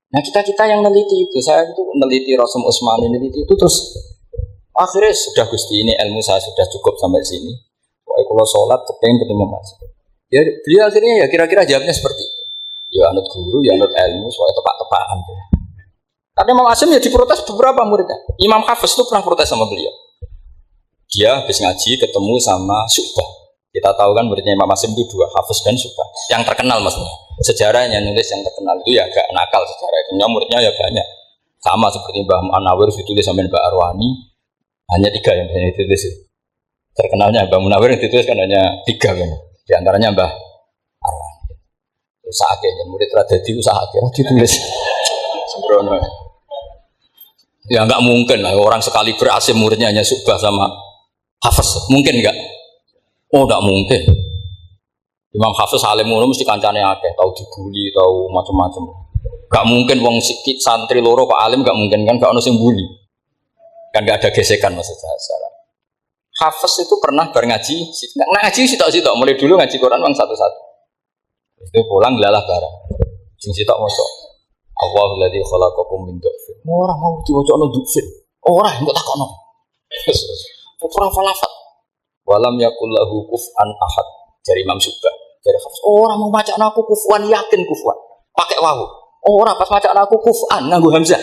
Nah kita yang neliti itu, saya itu neliti Rasul Utsmani, neliti itu terus akhirnya sudah Gusti ini ilmu saya sudah cukup sampai sini. Pokoknya kalau sholat kepengen ketemu Mas. Ya beliau akhirnya ya kira-kira jawabnya seperti itu. Ya anut guru, ya anut ilmu, soalnya tepak-tepakan. Karena Imam Asim ya diprotes beberapa muridnya. Imam Hafiz itu pernah protes sama beliau. Dia habis ngaji ketemu sama Syu'bah. Kita tahu kan muridnya Imam Asim itu dua, Hafiz dan Syu'bah. Yang terkenal maksudnya. Sejarahnya nulis yang terkenal itu ya agak nakal sejarah itu. Muridnya ya banyak. Sama seperti Mbah Munawir ditulis sama Mbah Arwani. Hanya 3 yang bisa ditulis. Terkenalnya Mbah Munawir yang ditulis kan hanya 3 kan. Di antaranya Mbah Arwani. Usaha akhirnya murid Radadi usaha akhirnya ditulis. Sembrono. Ya enggak mungkin lah orang sekali Asim muridnya hanya Syu'bah sama Hafiz. Mungkin enggak? Oh enggak mungkin. Imam Hafiz alim ngono mesti kancane akeh, tahu dibully, tahu macam-macam. Enggak mungkin wong sikit santri loro kok alim enggak mungkin kan enggak ono sing bully. Kan enggak ada gesekan maksud saya. Hafiz itu pernah bar ngaji, ngaji sitok-sitok mulai dulu ngaji Quran wong satu-satu. Itu pulang lalah bareng. Sing sitok mosok Allahul ladzi khalaqakum min dhafin. Ora mau diwacana dhafin. Ora engko takokno. Ora falafat. Walam yakul lahu kuf'an ahad. Dari Imam Syu'bah. Dari Hafiz. Ora mau macakno aku kufuan, yakin kufuan. Pakai wawu. Ora pas macakno aku kuf'an nganggo hamzah.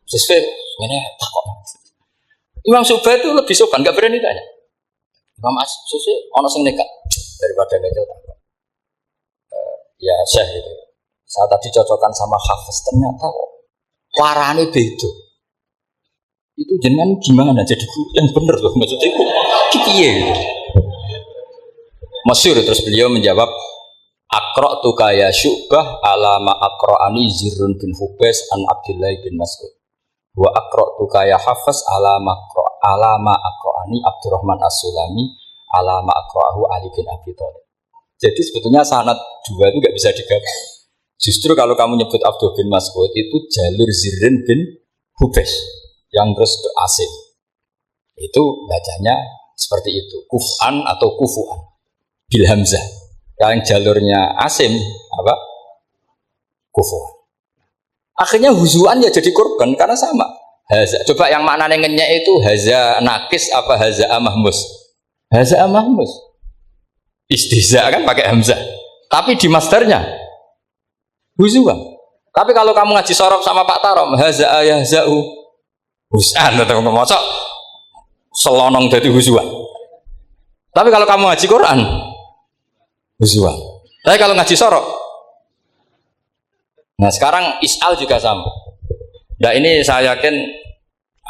Sesuai ngene takokno. Imam Syu'bah itu lebih sopan, enggak berani tanya. Imam Syu'bah ono sing nekat daripada ngejel takok. Ya Syekh itu. Saya tadi cocokkan sama Hafiz, ternyata warane beda. Itu jenengan gimana jadi yang bener loh maksudnya itu piye. Masyhur terus beliau menjawab Aqra'tu kaya Syu'bah ala ma aqra'ani Zirrun bin Hubais an Abdullah bin Mas'ud. Wa aqra'tu kaya Hafiz ala ma aqra'ani Abdurrahman As-Sulami ala ma aqra'ahu Ali bin Abi Thalib. Jadi sebetulnya sanad dua itu enggak bisa digabung. Justru kalau kamu nyebut Abdul bin Mas'ud itu jalur Zirrin bin Hubais yang terus ke Asim. Itu bacanya seperti itu, kuf'an atau kufu'an bil hamzah. Yang jalurnya Asim apa? Kufu'an. Akhirnya huzuan ya jadi korban karena sama. Haza. Coba yang maknanya ngenyek itu haza nakis apa haza mahmus? Haza mahmus. Istihza kan pakai hamzah. Tapi di masdarnya huzuan. Tapi kalau kamu ngaji sorof sama Pak Tarom, haza ayahza'u husan atau ngomosok selonong dari huzuan. Tapi kalau kamu ngaji Quran, huzuan. Tapi kalau ngaji sorof, nah sekarang is'al juga sama. Nah ini saya yakin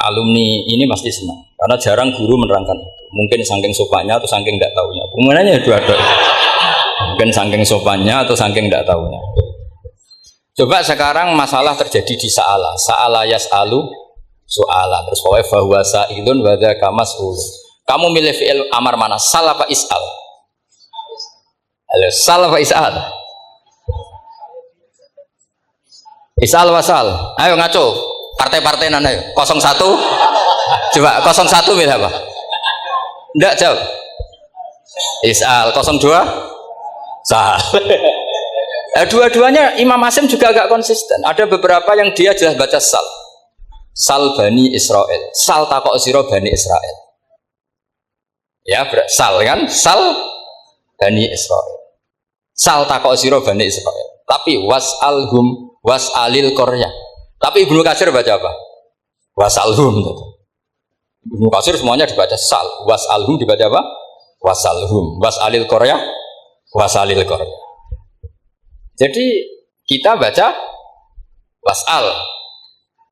alumni ini pasti senang karena jarang guru menerangkan itu. Mungkin saking sopannya atau saking tidak tahunya. Penggunaannya dua-dua. Mungkin saking sopannya atau saking tidak tahunya. Coba sekarang masalah terjadi di sa'ala. Sa'ala yas'alu so'ala. Terus bahwa sa'ilun wadaka mas'ul. Kamu milih fi'il amar mana? Sal apa is'al? Sal apa is'al? Is'al wasal. Ayo ngaco. Partai-partai nana ayo. 01. Coba 01 milih apa? Enggak jawab. Is'al 02. Sal. Dua-duanya Imam Asim juga agak konsisten. Ada beberapa yang dia jelas baca sal. Sal Bani Israel. Sal takok sira Bani Israel. Ya, sal kan? Sal Bani Israel. Sal takok sira Bani Israel. Tapi was'alhum was'alil Korea. Tapi Ibnu Katsir baca apa? Was'alhum. Ibnu Katsir semuanya dibaca sal. Was'alhum dibaca apa? Was'alhum. Was'alil Korea. Was'alil Korea. Jadi kita baca was'al.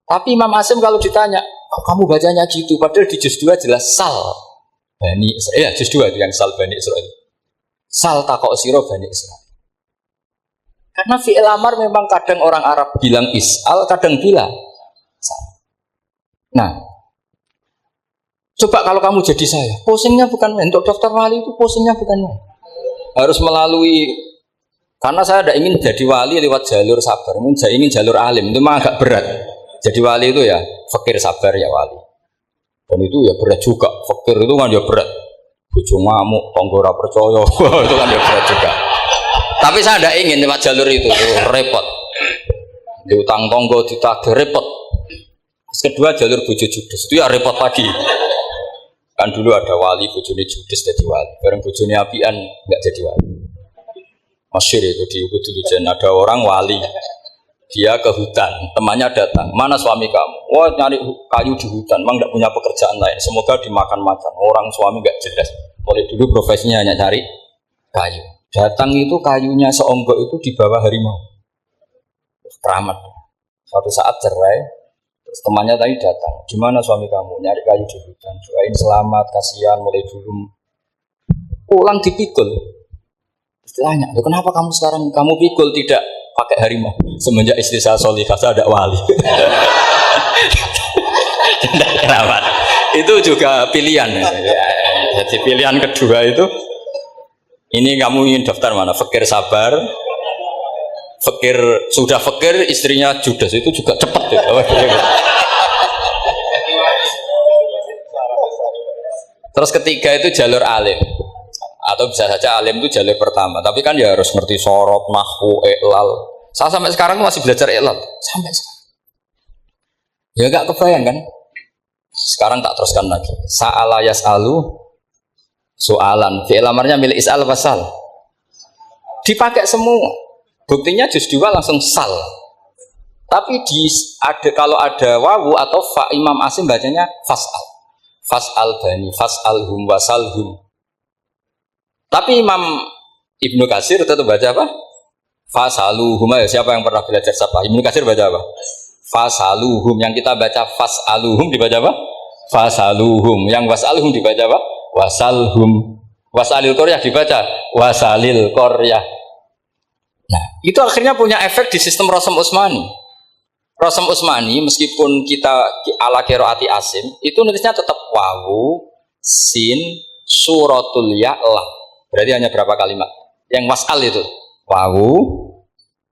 Tapi Imam Asim kalau ditanya, kok kamu bacanya gitu? Padahal di juz 2 jelas sal Bani Israel. Ya, juz 2 itu yang sal Bani Israel. Sal takok siro Bani Israel. Karena fi'il amar memang kadang orang Arab bilang is'al, kadang bilang sal. Nah, coba kalau kamu jadi saya, posingnya bukan main. Untuk daftar wali itu posingnya bukan main. Harus melalui. Karena saya tidak ingin jadi wali lewat jalur sabar, ingin jalur alim, itu memang agak berat. Jadi wali itu ya fakir sabar ya wali. Dan itu ya berat juga, fakir itu kan ya berat. Bojo ngamuk, tangga ora percaya, itu kan ya berat juga. Tapi saya tidak ingin lewat jalur itu repot. Diutang tonggo ditagih repot. Terus kedua jalur bojo judes itu ya repot lagi. Kan dulu ada wali bojone judes jadi wali, bareng bojone apian enggak jadi wali. Masyhur itu di Ubud dulu ada orang wali. Dia ke hutan, temannya datang, mana suami kamu? Wah nyari kayu di hutan, memang tidak punya pekerjaan lain. Semoga dimakan-makan. Orang suami nggak jelas. Mulai dulu profesinya hanya cari kayu. Datang itu kayunya seonggok itu di bawah harimau. Keramat. Suatu saat cerai, terus temannya tadi datang. Gimana suami kamu? Nyari kayu di hutan. Doain selamat, kasihan. Mulai dulu pulang dipikul. Istilahnya, kenapa kamu sekarang kamu pikul tidak pakai harimau? Semenjak istri saya solihah, saya ada wali. Tidak keramat. Itu juga pilihan. Jadi pilihan kedua itu, ini kamu ingin daftar mana? Fakir sabar, fakir sudah fakir, istrinya judes, itu juga cepat. Ya. Terus ketiga itu jalur alim. Atau bisa saja alim itu jalur pertama, tapi kan ya harus ngerti sorot, nahwu, i'lal. Saya sampai sekarang masih belajar i'lal, sampai sekarang. Ya gak kebayang kan? Sekarang tak teruskan lagi. Sa'ala yas'alu soalan. Fi'il amarnya milik is'al wasal. Dipakai semua. Buktinya juz 2 langsung sal. Tapi kalau ada wawu atau fa, Imam Asim bacanya fas'al. Fas'al bani, fas'alhum wasalhum. Tapi Imam Ibnu Katsir tetap baca apa? Fasaluhum. Ya, siapa yang pernah belajar siapa? Ibnu Katsir baca apa? Fasaluhum. Yang kita baca fasaluhum dibaca apa? Fasaluhum. Yang wasalhum dibaca apa? Wasalhum. Wasalil qaryah dibaca wasalil qaryah. Nah, itu akhirnya punya efek di sistem Rasam Utsmani. Rasam Utsmani meskipun kita ala qiraati Asim, itu nulisnya tetap wawu, sin, suratul ya, lam. Berarti hanya berapa kalimat? Yang wasal itu wawu,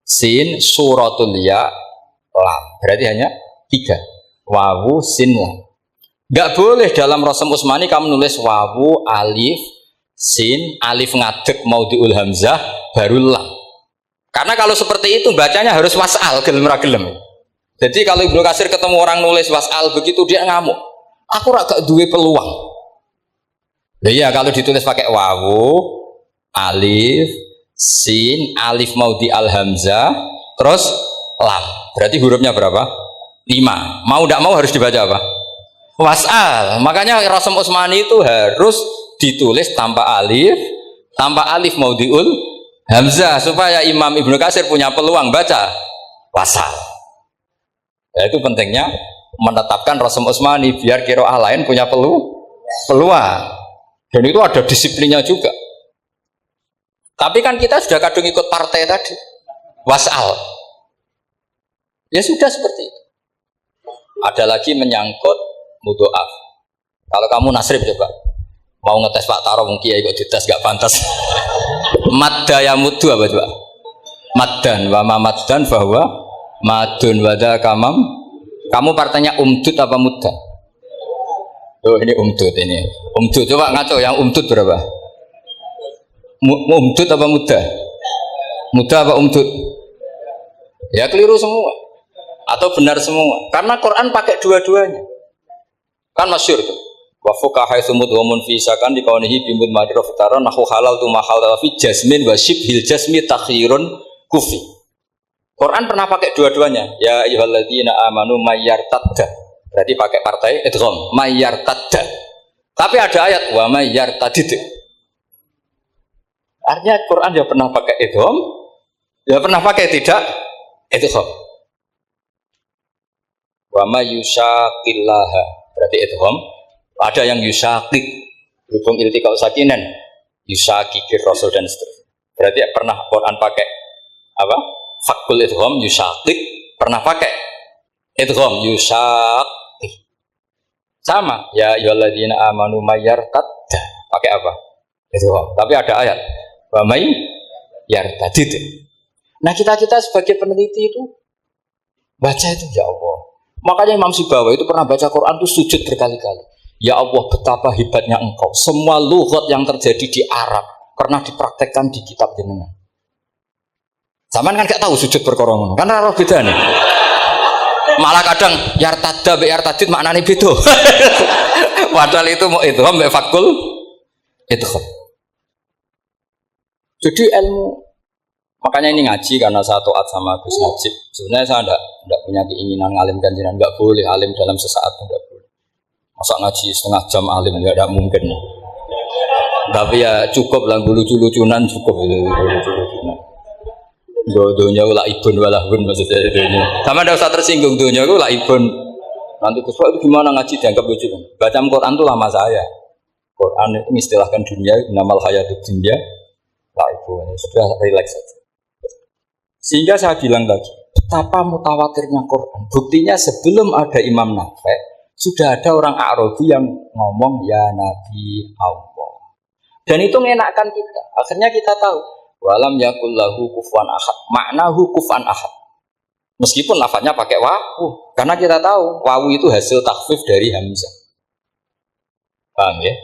sin, suratul ya, lam. Berarti hanya 3. Wawu, sin, lam. Gak boleh dalam Rasam Utsmani kamu nulis wawu, alif, sin, alif ngadeg maudhi'ul hamzah, baru lam. Karena kalau seperti itu bacanya harus wasal, gelem ra gelem. Jadi kalau Ibnu Katsir ketemu orang nulis wasal begitu dia ngamuk. Aku gak duwe peluang. Iya, kalau ditulis pakai wawu, alif, sin, alif maudhi al hamzah, terus lam. Berarti hurufnya berapa? 5. Mau tidak mau harus dibaca apa? Wasal. Makanya Rasam Utsmani itu harus ditulis tanpa alif maudhiul hamzah supaya Imam Ibnu Katsir punya peluang baca wasal. Ya, itu pentingnya menetapkan Rasam Utsmani biar qiraah lain punya peluang. Dan itu ada disiplinnya juga. Tapi kan kita sudah kadung ikut partai tadi. Wasal. Ya sudah seperti itu. Ada lagi menyangkut mudhoaf. Kalau kamu nasrib coba. Mau ngetes Pak Taro mungkin ya ikut dites gak pantas. Madda ya mudhu apa coba? Maddan. Wa ma maddan bahwa madun wada kamam. Kamu partainya umdud apa muddan? Oh ini umdud ini. Umdud coba ngaco yang umdud berapa? Umdud apa muda? Muda apa umdud? Ya keliru semua. Atau benar semua. Karena Quran pakai dua-duanya. Kan masyhur tuh. Wa fuqaha sumud wa munfisakan di kaunihi bimud madira fitara nahu halal tu mahal fi jasmin wa shibhil jasmi takhirun kufi. Quran pernah pakai dua-duanya. Ya ayyuhalladzina amanu mayyartadda. Berarti pakai partai idgham mayyartadda. Tapi ada ayat wa mayyartadid. Artinya Quran dia pernah pakai idgham, dia pernah pakai tidak idgham. Wa mayyushaqillaha. Berarti idgham. Ada yang yushaqik berhubung iltiqa sakinan, yushaqikir rasul dan seterusnya. Berarti pernah Quran pakai apa? Fakul idgham yushaqik, pernah pakai idgham yushaq. Sama ya ayyuhalladzina amanu mayyartadda pakai apa? Itu. Tapi ada ayat wa may yartadid. Nah, kita sebagai peneliti itu baca itu ya Allah. Makanya Imam Sibawa itu pernah baca Quran itu sujud berkali-kali. Ya Allah, betapa hebatnya Engkau. Semua lughat yang terjadi di Arab pernah dipraktekkan di kitab jenengan. Zaman kan gak tahu sujud perkara ngono. Kan ora beda nih. Malah kadang yartada be yartadid maknane beda. Padahal itu mau itu mbek fakul itu. Jadi ilmu makanya ini ngaji karena saya taat sama Gus Najib. Sebenarnya saya enggak punya keinginan ngalimkan jenengan, enggak boleh alim dalam sesaat enggak boleh. Masa ngaji setengah jam alim enggak mungkin. Tapi ya cukup lah lucu-lucunan cukup lucu-lucunan. Dunia ulah ibun walahun maksudnya dunia. Sama ada usah tersinggung dunia ulah ibun. Nanti Gus Pak itu gimana ngaji dianggap lucu kan? Baca Quran itu lama saya. Quran itu mengistilahkan dunia namal hayatud dunya. Lah ibun sudah relax saja. Sehingga saya bilang tadi, betapa mutawatirnya Quran. Buktinya sebelum ada Imam Nafi, sudah ada orang Arabi yang ngomong ya Nabi Allah. Dan itu mengenakkan kita. Akhirnya kita tahu walam yakul lahu kufuwan ahad. Maknahu kufuwan ahad. Meskipun lafadznya pakai wawu, karena kita tahu wawu itu hasil takhfif dari hamzah. Paham ya?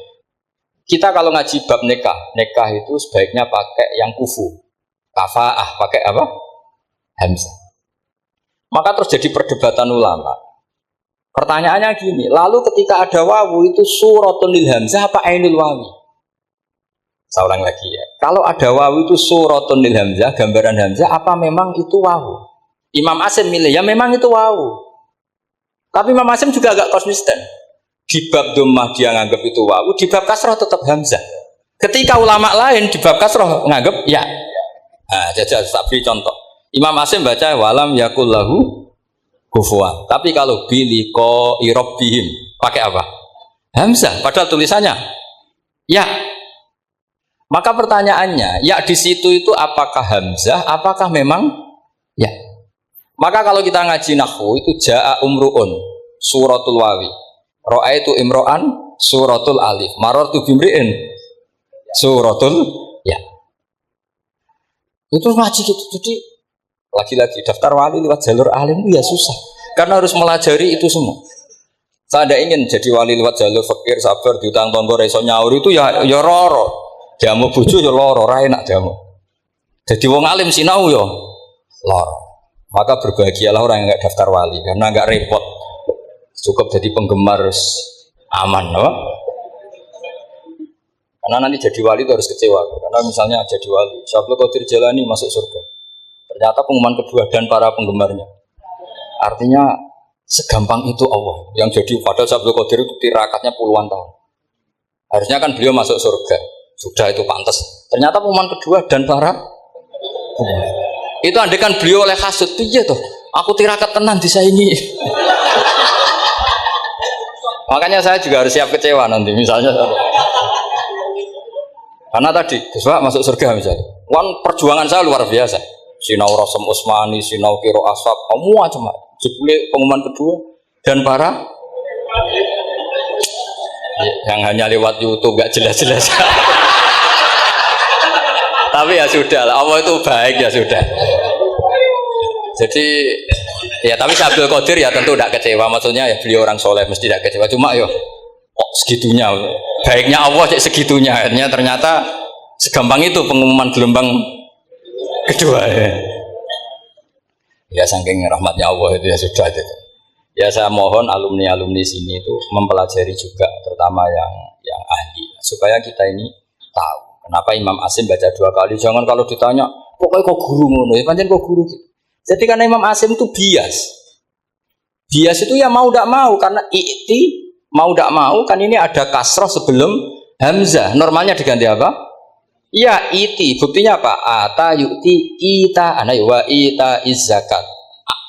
Kita kalau ngaji bab nikah, nikah itu sebaiknya pakai yang kufu. Kafaah pakai apa? Hamzah. Maka terus jadi perdebatan ulama. Pertanyaannya gini, lalu ketika ada wawu itu suratun lil hamzah apa ainul wawi? Saya ulang lagi ya. Kalau ada wawu itu suratun lil hamzah, gambaran hamzah, apa memang itu wawu? Imam Asim milih, ya memang itu wawu. Tapi Imam Asim juga agak konsisten. Di bab dhammah dia nganggap itu wawu, di bab kasrah tetap hamzah. Ketika ulama lain di bab kasrah nganggap ya. Nah, jajal tak beri contoh. Imam Asim baca walam yakul lahu kufuwan. Tapi kalau biliko irobbihim pakai apa? Hamzah. Padahal tulisannya ya. Maka pertanyaannya, ya di situ itu apakah hamzah, apakah memang ya? Maka kalau kita ngaji nahwu itu jaa umruun suratul wawi, ra'aitu imro'an suratul alif, marartu bimri'in suratul ya. Itu ngaji gitu. Jadi lagi-lagi daftar wali lewat jalur alim itu ya susah, karena harus melajari itu semua. Saya tidak ingin jadi wali lewat jalur fakir, sabar, diutang tonggo, reso nyaur itu ya roro. Jamu bojo ya loro, ora enak jamu. Jadi wong alim sinau ya loro. Maka berbahagialah orang yang enggak daftar wali karena enggak repot. Cukup jadi penggemar aman, no? Karena nanti jadi wali itu harus kecewa. Karena misalnya jadi wali, Syabul Qadir Jalani masuk surga. Ternyata pengumuman kedua dan para penggemarnya. Artinya segampang itu Allah yang jadi. Padahal Syabul Qadir itu tirakatnya puluhan tahun. Harusnya kan beliau masuk surga. Sudah itu pantas. Ternyata pengumuman kedua dan para itu andekan beliau oleh hasud, iya toh. Aku tirakat tenan disaingi. Makanya saya juga harus siap kecewa nanti misalnya. Karena tadi Gus Pak masuk surga misalnya. Wan perjuangan saya luar biasa. Sinau Rasul Utsmani, sinau Kiro Ashab, semua cuma jebule pengumuman kedua dan para yang hanya lewat YouTube gak jelas-jelas. Tapi ya sudah lah, Allah itu baik ya sudah. Jadi ya tapi Syabul Qadir ya tentu tidak kecewa, maksudnya ya beliau orang soleh mesti tidak kecewa. Cuma yo kok segitunya, baiknya Allah cek segitunya. Akhirnya ternyata segampang itu pengumuman gelombang kedua. Ya saking rahmatnya Allah itu ya sudah itu. Ya saya mohon alumni sini itu mempelajari juga, terutama yang ahli, supaya kita ini tahu kenapa Imam Asim baca 2 kali. Jangan kalau ditanya, pokoknya kok guru ngono, ya pancen kok guru. Jadi karena Imam Asim itu bias itu ya mau tidak mau, karena i'ti mau tidak mau kan ini ada kasroh sebelum hamzah. Normalnya diganti apa? Ya iti. Buktinya apa? Ata yu'ti ita wa ita zakat.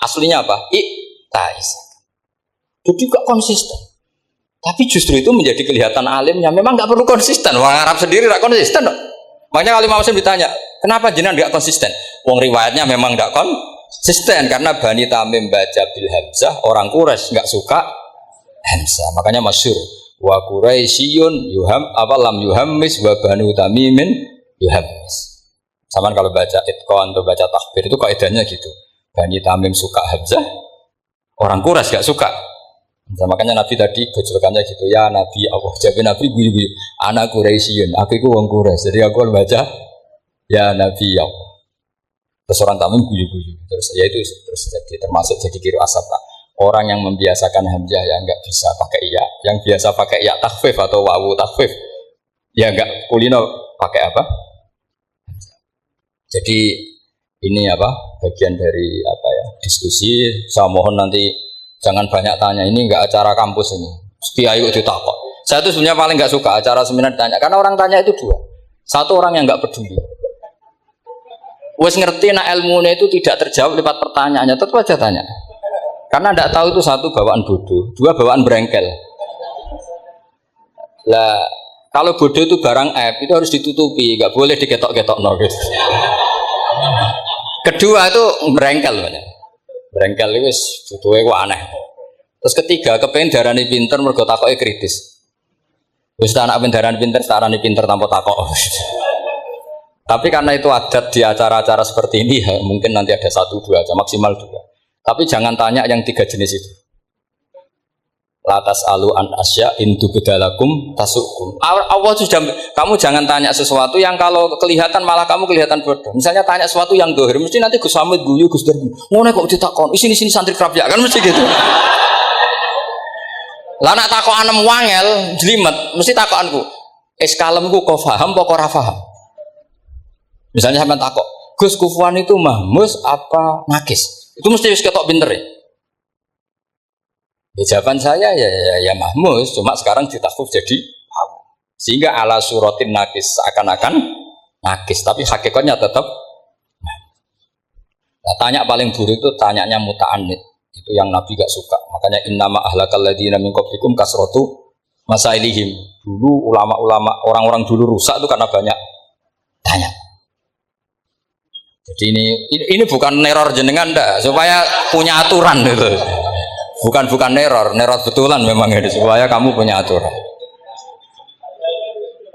Aslinya apa? Ita zakat. Jadi gak konsisten. Tapi justru itu menjadi kelihatan alimnya. Memang gak perlu konsisten. Orang Arab sendiri gak konsisten. Makanya kalau Imam Asim ditanya, kenapa jenengan gak konsisten? Wong riwayatnya memang gak konsisten. Karena Bani Tamim baca bil hamzah, orang Quraisy gak suka hamzah. Makanya masyhur. Wa Quraisyun yuham lam yuhammis wa Banu Tamimin yuhammis. Sama kalau baca itqan atau baca takbir itu kaidahnya gitu. Bani Tamim suka hamzah, orang Quraisy gak suka. Nah, makanya Nabi tadi gejolkannya gitu, ya Nabi Allah, jawab Nabi guyu-guyu, anak Quraisyun, aku itu orang Quraisy, jadi aku baca ya Nabi Allah. Terus orang Tamim guyu-guyu, terus ya itu terus jadi termasuk jadi kiro asap. Orang yang membiasakan hamzah ya nggak bisa pakai ya. Yang biasa pakai ya takhfif atau wawu takhfif ya nggak kulino pakai apa? Jadi ini apa? Bagian dari apa ya? Diskusi. Saya mohon nanti jangan banyak tanya. Ini nggak acara kampus ini. Kiai itu takut. Saya tuh sebenarnya paling nggak suka acara seminar tanya karena orang tanya itu dua. Satu orang yang nggak peduli. Wes ngerti nak ilmunya itu tidak terjawab lewat pertanyaannya, tetap aja tanya. Karena tidak tahu itu satu bawaan bodoh, dua bawaan berengkel. Lah kalau bodoh itu barang aib itu harus ditutupi, nggak boleh diketok-ketok gitu. Kedua itu berengkel, berengkel itu butuhnya kok aneh. Terus ketiga kepengen darani pinter mergo takoke kritis. Wis anak darani pinter, darani pinter tanpa takok. Tapi karena itu adat di acara-acara seperti ini ya, mungkin nanti ada satu dua aja maksimal dua. Tapi jangan tanya yang tiga jenis itu. Latas alu an asya intu bedalakum tasukum. Allah sudah, kamu jangan tanya sesuatu yang kalau kelihatan malah kamu kelihatan bodoh. Misalnya tanya sesuatu yang dohir, mesti nanti Gus Samit guyu Gus Derbi. Ngono kok ditakon, sini santri kerapia kan mesti gitu. Lah nak takok anem wangel, jelimet, mesti takokanku. Kalemku kok paham apa ora paham? Misalnya sampean takok, Gus kufuan itu mahmus apa nakis? Itu mesti wis ketok pinter ya. Ya jawaban saya ya mahmus, cuma sekarang ditakhfif jadi sehingga ala suratin nakis seakan-akan nakis, tapi hakikatnya tetap. Nah, tanya paling buruk itu tanyanya muta'annid. Itu yang Nabi gak suka. Makanya innama ahlakal ladzina min qablikum kasratu masailihim. Dulu ulama-ulama orang-orang dulu rusak itu karena banyak tanya. Jadi ini bukan neror jenengan ndak, supaya punya aturan gitu. Bukan neror betulan memang itu supaya kamu punya aturan.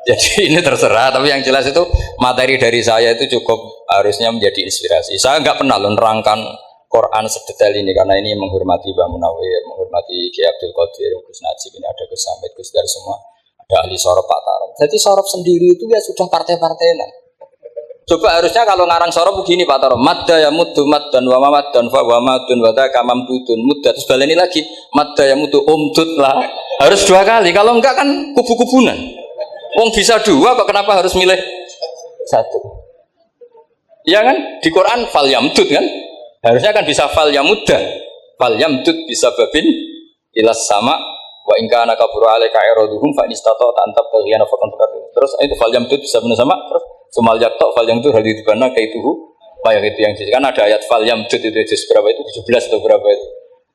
Jadi ini terserah, tapi yang jelas itu materi dari saya itu cukup harusnya menjadi inspirasi. Saya nggak pernah nerangkan Quran sedetail ini karena ini menghormati Mbah Munawir, menghormati Ki Abdul Qadir, Gus Najib, ini ada Gus Samit, Gus Dar semua, ada ahli sorop Pak Tarom. Jadi sorop sendiri itu ya sudah partai-partainan. Coba harusnya kalau ngarang sorop begini Pak Tarom, madda ya muddu maddan wa mamaddan fa wa madun wa dzaka mamdudun mudda, terus baleni lagi madda ya muddu umdud lah. Harus dua kali, kalau enggak kan kubu-kubunan. Wong bisa dua kok kenapa harus milih satu? Iya kan? Di Quran fal yamdud kan? Harusnya kan bisa fal yamudda. Fal yamdud bisa babin ilas sama wa in kana kabura alaika iraduhum fa inistata antab taghiyana faqan faqat. Terus itu fal yamdud bisa benar sama terus Sumal yaktok fal yang itu hadis dibana kaituhu banyak itu yang kan ada ayat fal yamdud itu berapa itu 17 atau berapa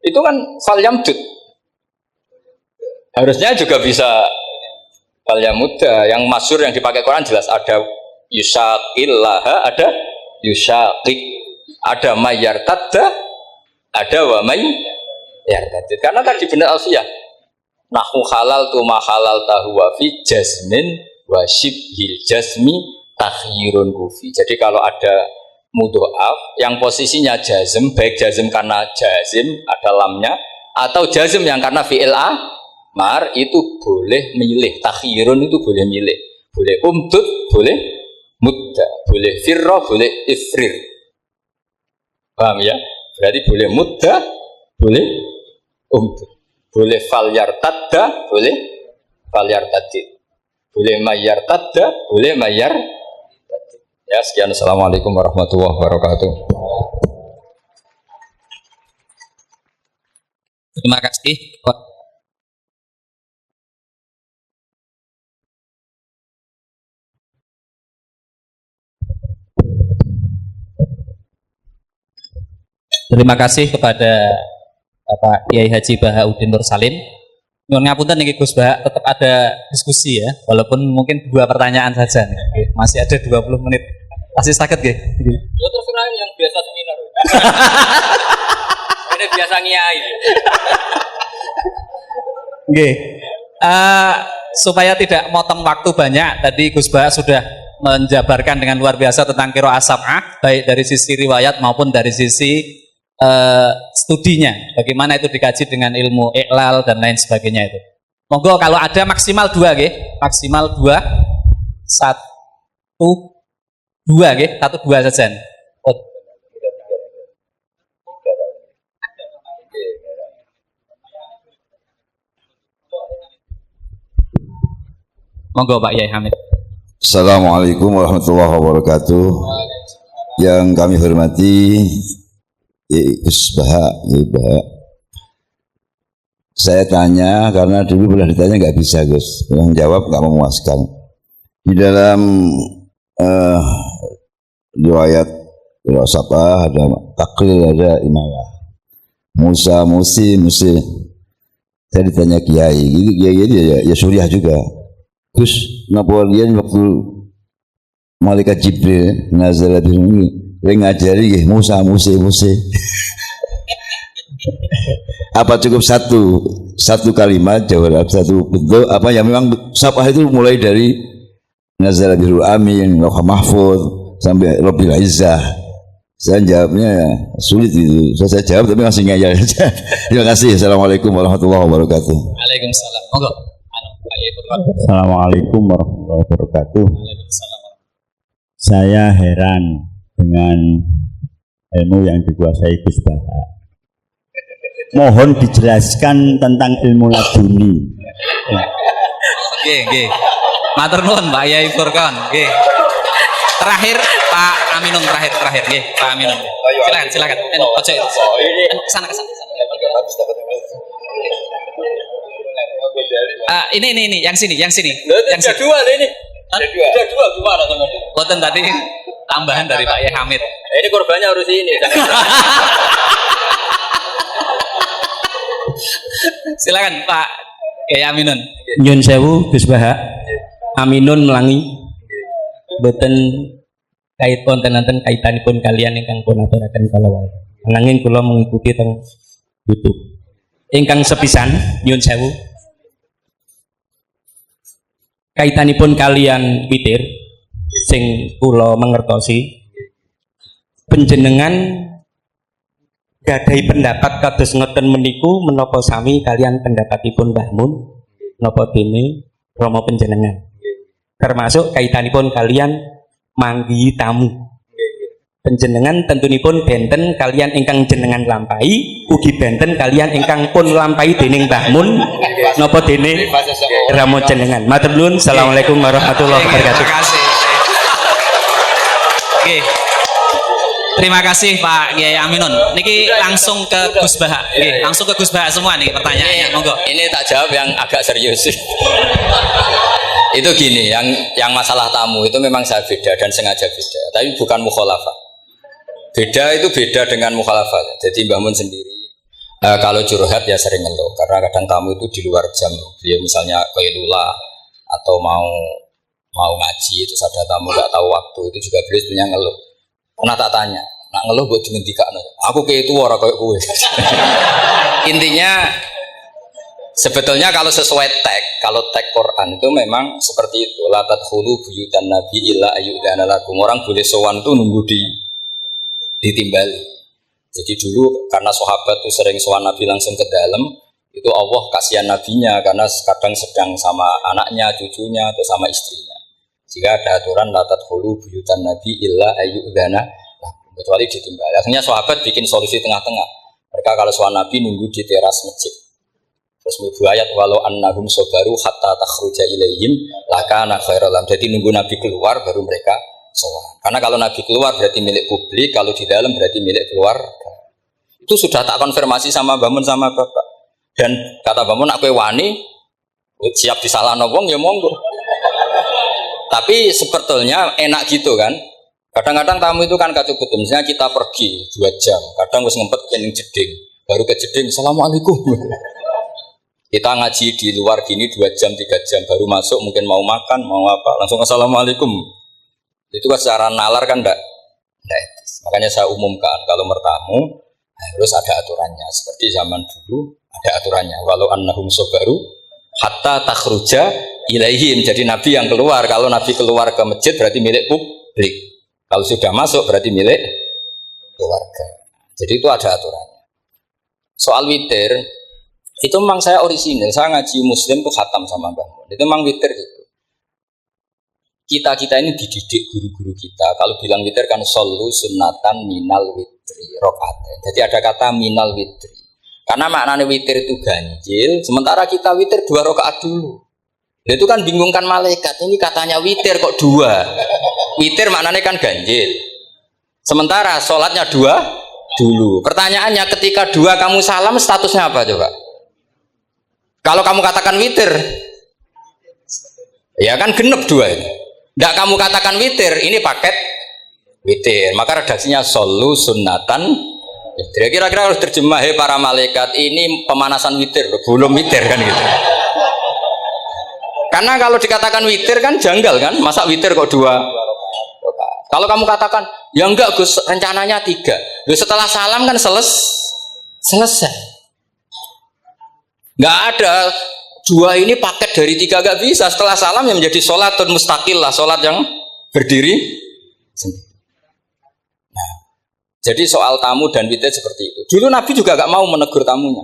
itu kan fal yamdud harusnya juga bisa fal yamudda yang masyhur yang dipakai Quran jelas ada yusaqillaha ada yusaqik ada mayyartadda ada wa may yartadid karena tadi benar alfiyah nahu halal tu ma halal tahu wa fi jazmin wa shibhil jazmi takhirun kufi. Jadi kalau ada mudhoaf yang posisinya jazm, baik jazm karena jazim ada lamnya atau jazm yang karena fi'il amar itu boleh milih. Takhirun itu boleh milih. Boleh umdud, boleh mudda, boleh firra, boleh ifrir. Paham ya? Berarti boleh mudda, boleh umdud. Boleh fal yartadda, boleh fal yartadid. Boleh mayyartadda, boleh mayyar. Ya, sekian. Assalamualaikum warahmatullahi wabarakatuh. Terima kasih. Terima kasih kepada Bapak Kiai Haji Bahauddin Nur Salim. Nyuwun ngapunten niki Gus Bah, tetap ada diskusi ya, walaupun mungkin 2 pertanyaan saja nih. Masih ada 20 menit. Masih sakit nggih? Ya terserah yang biasa seminar. Ini biasa ngiyai. Nggih. Supaya tidak motong waktu banyak, tadi Gus Bah sudah menjabarkan dengan luar biasa tentang qiraah sab'ah, baik dari sisi riwayat maupun dari sisi studinya, bagaimana itu dikaji dengan ilmu iqlal dan lain sebagainya itu. Monggo kalau ada maksimal 2 nggih, maksimal 2, 1, 2 nggih, 1 2 saja. Oh. Monggo Pak Yai Hamid. Assalamualaikum warahmatullahi wabarakatuh. Yang kami hormati Gus Baha, saya tanya karena dulu pernah ditanya nggak bisa Gus, yang jawab nggak memuaskan. Di dalam riwayat Sapa ada taklil, ada imalah. Musa, Musi. Saya ditanya kiai, gitu kiai ya suriah juga. Gus, Napoleon waktu malaikat Jibril nazar di sini, dia ngajari Musa. Apa cukup satu kalimat jawab satu bentuk apa yang memang Sapa itu mulai dari nazar birul amin, Lauh Mahfuz sampai Rabbil Izzah. Saya jawabnya sulit itu. Saya jawab tapi masih ngayal saja. Terima kasih. Assalamualaikum warahmatullahi wabarakatuh. Waalaikumsalam. Monggo. Pak Yai Purwan. Assalamualaikum warahmatullahi wabarakatuh. Waalaikumsalam. Saya heran dengan ilmu yang dikuasai Gus Baha. Mohon dijelaskan tentang ilmu laduni. Nggih. Matur nuwun Pak Yai Purwan. Nggih. Terakhir Pak Aminun terakhir nggih, Pak Aminun. Silakan. Ojo. Kesana. Ini yang sini. Yang dua ini. Ada dua gimana teman-teman? Boten tadi tambahan dari Pak Yai Hamid. Ini korbannya harus ini. Silakan Pak Yai Aminun. Nyun sewu Gus Baha. Aminun melangi. Boten kait konten-konten kaitanipun kalian ingkang pun aturaken kala wae. Nanging kula mengikuti teng YouTube. Ingkang sepisan nyun sewu. Kaitanipun kalian witir sing kula mangertosi panjenengan gadahi pendapat kados ngoten meniku menapa sami kalian pendapatipun Mbah Mun napa dene Rama panjenengan. Termasuk kaitanipun kalian manggihi tamu. Panjenengan tentunipun benten kalian ingkang jenengan lampahi, ugi benten kalian ingkang pun lampahi dening Mbah Mun napa dene Rama jenengan. Matur nuwun. Assalamualaikum warahmatullahi wabarakatuh. Terima kasih. Oke. Terima kasih Pak Yai Aminun. Niki langsung ke Gus Baha. Nggih, langsung ke Gus Baha semua nih pertanyaannya. Monggo. Ini tak jawab yang agak serius. Itu gini, yang masalah tamu itu memang saya beda dan sengaja beda, tapi bukan mukhalafah. Beda itu beda dengan mukhalafah. Jadi Mbah Mun sendiri kalau curhat ya sering ngeluh karena kadang tamu itu di luar jam. Beliau misalnya qailula atau mau ngaji terus ada tamu nggak tahu waktu itu juga beliau sebenarnya ngeluh. Pernah tak tanya, nak ngeluh buat dimentikakno. Aku kayak itu ora kayak kowe. Intinya sebetulnya kalau sesuai kalau teks Quran itu memang seperti itu. La tadkhulu buyutan nabi illa ayyudana lakum. Orang boleh sowan itu nunggu ditimbali. Jadi dulu karena sahabat itu sering sowan Nabi langsung ke dalam, itu Allah kasihan nabinya karena kadang sedang sama anaknya, cucunya atau sama istrinya. Jika ada aturan la tadkhulu buyutan nabi illa ayyudana lakum, kecuali ditimbali. Akhirnya sahabat bikin solusi tengah-tengah. Mereka kalau sowan Nabi nunggu di teras masjid. Terus mlebu ayat walau annahum sabaru hatta takhruja ilaihim lakana khairal lahum. Jadi nunggu Nabi keluar baru mereka sowan. Karena kalau Nabi keluar berarti milik publik, kalau di dalam berarti milik keluarga. Itu sudah tak konfirmasi sama Mbah Mun sama Bapak. Dan kata Mbah Mun aku wani siap disalahno wong ya monggo. Tapi sebetulnya enak gitu kan. Kadang-kadang tamu itu kan kacau betul. Misalnya kita pergi 2 jam, kadang wis ngempet kening jeding. Baru ke jeding, assalamualaikum. Kita ngaji di luar gini 2 jam, 3 jam baru masuk mungkin mau makan, mau apa, langsung assalamualaikum. Itu kan secara nalar kan enggak etis. Makanya saya umumkan kalau bertamu harus ada aturannya. Seperti zaman dulu ada aturannya. Walau annahum sabaru hatta takhruja ilaihim. Jadi Nabi yang keluar. Kalau Nabi keluar ke masjid berarti milik publik. Kalau sudah masuk berarti milik keluarga. Jadi itu ada aturannya. Soal witir itu memang saya orisinil, saya ngaji Muslim tuh khatam sama Mbah Mun. Itu memang witir gitu. Kita ini dididik guru-guru kita. Kalau bilang witir kan solu sunatan minal witri rokaten. Jadi ada kata minal witri. Karena maknanya witir itu ganjil. Sementara kita witir 2 rakaat dulu. Itu kan bingungkan malaikat. Ini katanya witir kok dua. Witir maknanya kan ganjil. Sementara sholatnya dua dulu. Pertanyaannya ketika dua kamu salam statusnya apa coba? Kalau kamu katakan witir, ya kan genep dua ini. Tidak kamu katakan witir, ini paket witir. Maka redaksinya solu sunnatan. Kira-kira harus terjemah para malaikat ini pemanasan witir, belum witir kan gitu. Karena kalau dikatakan witir kan janggal kan, masa witir kok dua? Kalau kamu katakan ya enggak Gus, rencananya tiga. Loh, setelah salam kan selesai. Enggak ada dua ini paket dari tiga, enggak bisa. Setelah salam yang menjadi sholatun mustaqil lah, sholat yang berdiri sendiri. Nah, jadi soal tamu dan witir seperti itu. Dulu Nabi juga enggak mau menegur tamunya.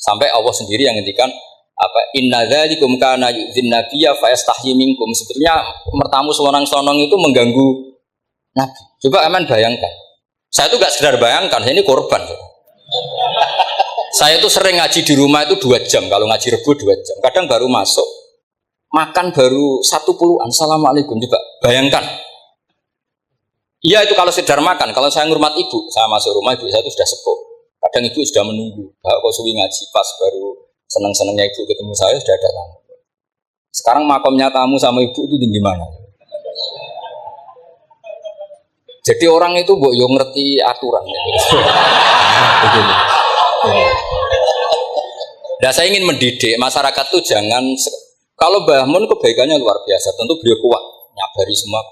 Sampai Allah sendiri yang ngendikan apa inna dzalikum kana yu'dzin nabiyya fa yastahyi minkum. Sebetulnya mertamu sonang-sonong itu mengganggu Nabi. Coba aman bayangkan. Saya itu gak sekedar bayangkan, saya ini korban. Saya itu sering ngaji di rumah itu 2 jam, kalau ngaji Rebo 2 jam. Kadang baru masuk, makan baru 10-an. Assalamualaikum. Coba bayangkan. Iya itu kalau sekedar makan. Kalau saya ngurmat ibu, saya masuk rumah ibu saya itu sudah sepuh. Kadang ibu sudah menunggu. Kok suwi ngaji pas baru senang-senangnya ibu ketemu saya sudah ada tamu. Sekarang makomnya tamu sama ibu itu tinggi mana? Jadi orang itu yo ngerti aturan. Nah, saya ingin mendidik masyarakat tuh jangan kalau Mbah Mun kebaikannya luar biasa, tentu beliau kuat nyabari semua.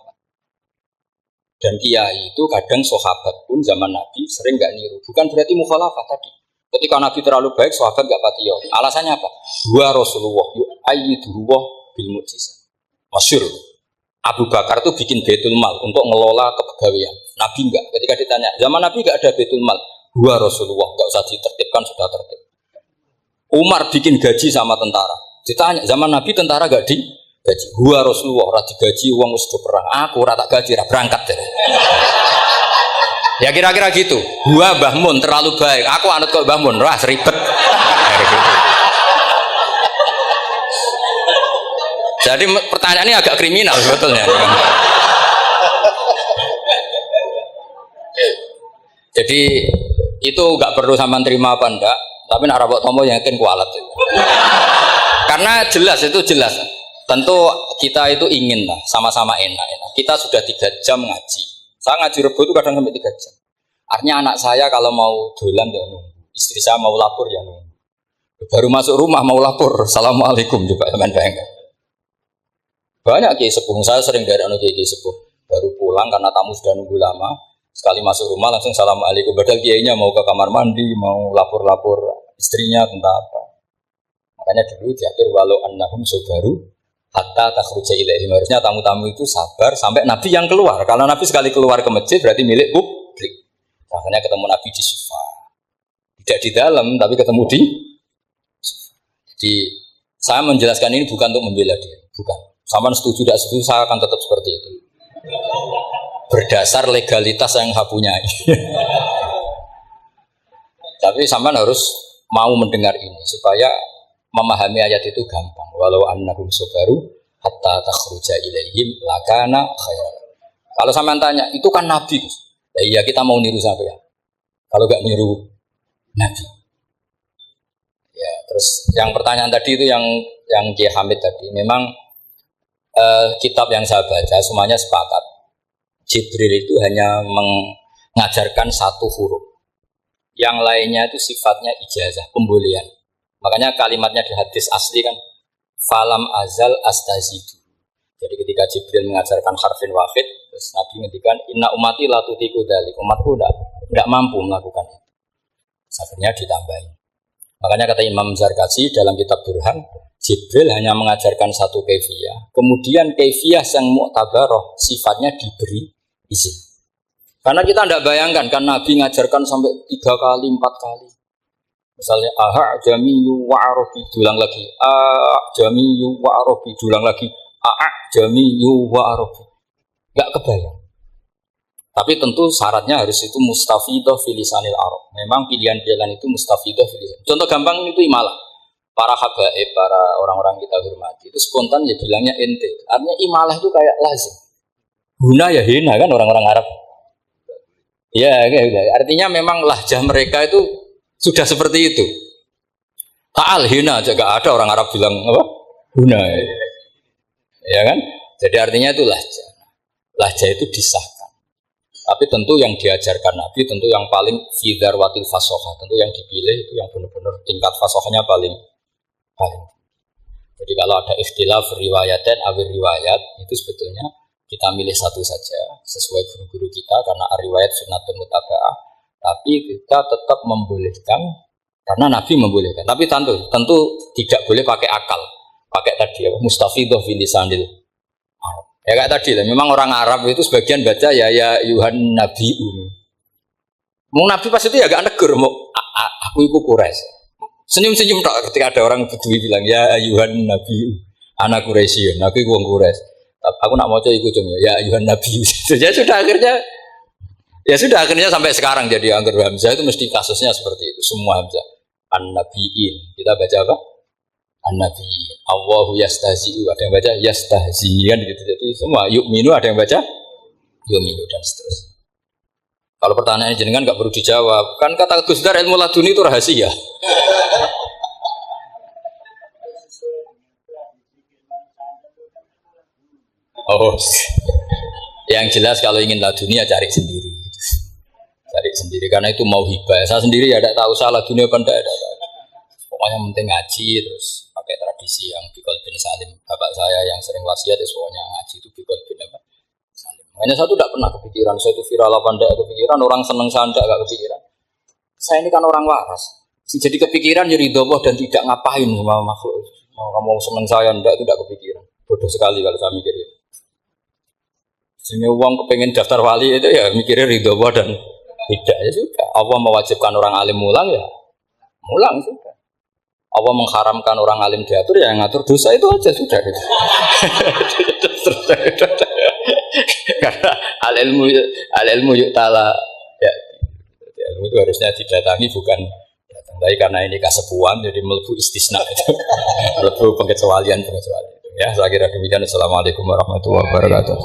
Dan kiai itu kadang sahabat pun zaman Nabi sering nggak niru. Bukan berarti mukhalafah tadi. Ketika Nabi terlalu baik, sahabat nggak patio. Alasannya apa? Dua Rasulullah ayyidullah bil mujizat. Masyhur. Abu Bakar itu bikin Baitul Mal untuk ngelola kepegawaian. Nabi enggak. Ketika ditanya, zaman Nabi enggak ada Baitul Mal. Dua Rasulullah enggak usah ditertibkan, sudah tertib. Umar bikin gaji sama tentara. Ditanya, zaman Nabi tentara enggak digaji. Dua Rasulullah ora digaji uang sudah perang. Aku ora tak gaji, ora berangkat. Ya kira-kira gitu. Gua Mbah Mun terlalu baik. Aku anut kok Mbah Mun, wah ribet. Jadi pertanyaan ini agak kriminal sebetulnya. Jadi itu nggak perlu sama terima apa enggak, tapi nak rabot ngomong yakin kualat. Karena jelas itu jelas. Tentu kita itu ingin lah sama-sama enak. Kita sudah 3 jam ngaji. Saya ngaji Rebo itu kadang sampai 3 jam. Artinya anak saya kalau mau dolan ya nunggu, istri saya mau lapor ya nunggu. Baru masuk rumah mau lapor, assalamualaikum coba teman bayangkan. Banyak kiai sepuh, saya sering dari kiai sepuh baru pulang karena tamu sudah nunggu lama. Sekali masuk rumah langsung assalamualaikum. Padahal kiainya mau ke kamar mandi, mau lapor-lapor istrinya tentang apa. Makanya dulu diatur walau annahum sabaru hatta takhruja ilaihim. Harusnya tamu-tamu itu sabar sampai Nabi yang keluar. Kalau Nabi sekali keluar ke masjid berarti milik publik. Makanya ketemu Nabi di sofa. Tidak di dalam tapi ketemu di sofa. Jadi saya menjelaskan ini bukan untuk membela dia, bukan. Sama setuju tidak setuju saya akan tetap seperti itu. Berdasar legalitas yang saya punyai. Tapi sampean harus mau mendengar ini supaya memahami ayat itu gampang. Walau annahum sabaru hatta takhruja ilaihim lakana khairan. Kalau sampean tanya, itu kan Nabi. Ya iya kita mau niru siapa ya? Kalau enggak niru Nabi. Ya, terus yang pertanyaan tadi itu yang Kiai Hamid tadi memang kitab yang saya baca semuanya sepakat Jibril itu hanya mengajarkan 1 huruf, yang lainnya itu sifatnya ijazah, pembolehan. Makanya kalimatnya di hadis asli kan falam azal astazidu. Jadi ketika Jibril mengajarkan harfin wahid, terus Nabi ngendikan inna ummati la tutiku dzalik, umatku tidak mampu melakukan itu. Akhirnya ditambahin. Makanya kata Imam Zarkashi dalam kitab Burhan, Jibril hanya mengajarkan 1 kaifiyah. Kemudian kaifiyah yang mu'tabarah sifatnya diberi izin. Karena kita tidak bayangkan kan Nabi mengajarkan sampai 3 kali, 4 kali. Misalnya jamiyu wa arabi diulang lagi, jamiyu wa arabi diulang lagi, jamiyu wa arabi. Enggak kebayang. Tapi tentu syaratnya harus itu mustafidah filisanil Arab. Memang pilihan-pilihan itu mustafidah filisan. Contoh gampang itu imalah. para habaib, para orang-orang kita hormati itu spontan ya bilangnya ente. Artinya imalah itu kayak lazim. Guna ya hina kan orang-orang Arab. Ya, kayak gitu. Artinya memang lahjah mereka itu sudah seperti itu. Ta'al hina aja gak ada orang Arab bilang apa? Guna. Ya kan? Jadi artinya itu lahjah. Lahjah itu disahkan. Tapi tentu yang diajarkan Nabi tentu yang paling fidar watil fasohah, tentu yang dipilih itu yang benar-benar tingkat fasohnya paling. Jadi kalau ada ikhtilaf riwayat dan awir riwayat itu sebetulnya kita milih satu saja sesuai guru-guru kita karena riwayat sunnatun mutaba'ah, tapi kita tetap membolehkan karena Nabi membolehkan. Tapi tentu tidak boleh pakai akal, pakai tadi apa mustafidah fil lisanil Arab. Ya kayak tadi lah, memang orang Arab itu sebagian baca ya Yuhan Nabiun. Mau Nabi pas itu ya agak negur, mau aku ikut Quraisy. Senyum-senyum tak ketika ada orang Bedui bilang ya Yuhan Nabiun, anak Quraisy, aku ikut orang Quraisy. Aku nak mau coba ikut cuma ya Yuhan Nabiun. Ya sudah akhirnya sampai sekarang jadi angger Hamzah itu mesti kasusnya seperti itu semua Hamzah. An-Nabiin. Kita baca apa? An-Nabiin. Allahu yastahzi'u, ada yang baca yastahzi kan gitu. Jadi semua yu'minu ada yang baca yu'minu dan seterusnya. Kalau pertanyaannya jenengan enggak perlu dijawab. Kan kata Gus Dar ilmu laduni itu rahasia. Oh. Yang jelas kalau ingin laduni ya cari sendiri. Cari sendiri karena itu mau hibah. Saya sendiri ya tidak tahu salah dunia apa enggak ada. Pokoknya penting ngaji terus pakai tradisi yang Bikol bin Salim. Bapak saya yang sering wasiat itu pokoknya ngaji itu Bikol bin Salim. Makanya saya tuh tidak pernah kepikiran saya itu viral apa enggak kepikiran, orang seneng saya enggak kepikiran. Saya ini kan orang waras. Jadi kepikiran jadi doboh dan tidak ngapain sama makhluk. Kamu seneng saya enggak itu tidak kepikiran. Bodoh sekali kalau saya mikir itu. Sehingga uang kepengen daftar wali itu ya mikirnya ridho dan tidak ya sudah. Allah mewajibkan orang alim mulang ya mulang sudah. Allah mengharamkan orang alim diatur ya ngatur dosa itu aja sudah. Karena al ilmu yu'tala ya ilmu itu harusnya didatangi bukan datang. Tapi karena ini kasepuan jadi melebu istisna itu melebu pengecualian. Ya saya kira demikian. Assalamualaikum warahmatullahi wabarakatuh.